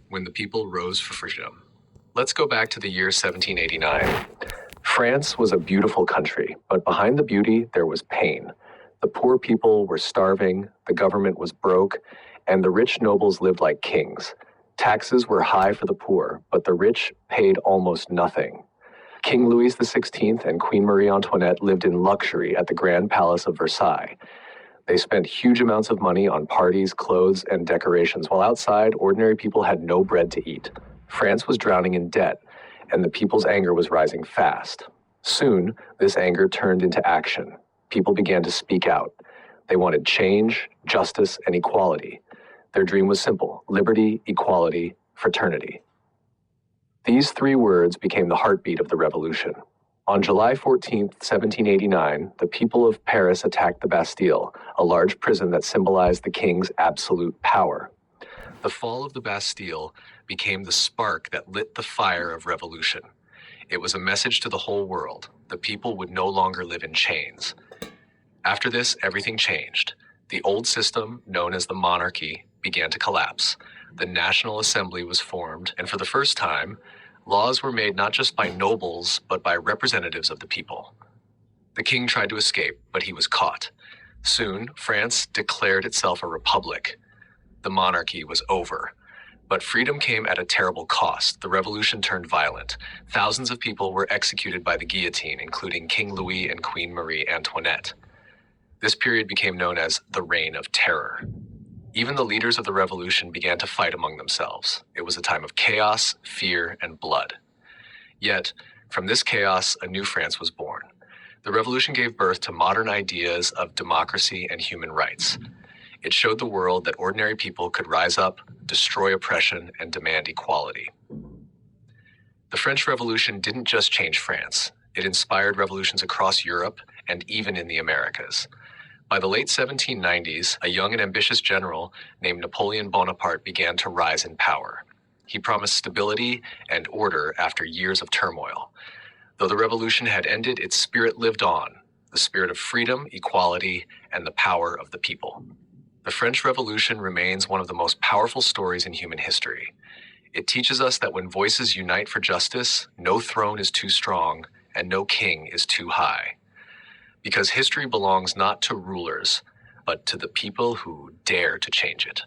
when the people rose for freedom. Let's go back to the year 1789. France was a beautiful country, but behind the beauty, there was pain. The poor people were starving, the government was broke, and the rich nobles lived like kings. Taxes were high for the poor, but the rich paid almost nothing. King Louis XVI and Queen Marie Antoinette lived in luxury at the Grand Palace of Versailles. They spent huge amounts of money on parties, clothes, and decorations, while outside, ordinary people had no bread to eat. France was drowning in debt, and the people's anger was rising fast. Soon, this anger turned into action. People began to speak out. They wanted change, justice, and equality. Their dream was simple: liberty, equality, fraternity. These three words became the heartbeat of the revolution. On July 14, 1789, the people of Paris attacked the Bastille, a large prison that symbolized the king's absolute power. The fall of the Bastille became the spark that lit the fire of revolution. It was a message to the whole world. The people would no longer live in chains. After this, everything changed. The old system, known as the monarchy, began to collapse. The National Assembly was formed, and for the first time, laws were made not just by nobles, but by representatives of the people. The king tried to escape, but he was caught. Soon, France declared itself a republic. The monarchy was over. But freedom came at a terrible cost. The revolution turned violent. Thousands of people were executed by the guillotine, including King Louis and Queen Marie Antoinette. This period became known as the Reign of Terror. Even the leaders of the revolution began to fight among themselves. It was a time of chaos, fear, and blood. Yet, from this chaos, a new France was born. The revolution gave birth to modern ideas of democracy and human rights. It showed the world that ordinary people could rise up, destroy oppression, and demand equality. The French Revolution didn't just change France. It inspired revolutions across Europe and even in the Americas. By the late 1790s, a young and ambitious general named Napoleon Bonaparte began to rise in power. He promised stability and order after years of turmoil. Though the revolution had ended, its spirit lived on, the spirit of freedom, equality, and the power of the people. The French Revolution remains one of the most powerful stories in human history. It teaches us that when voices unite for justice, no throne is too strong and no king is too high. Because history belongs not to rulers, but to the people who dare to change it.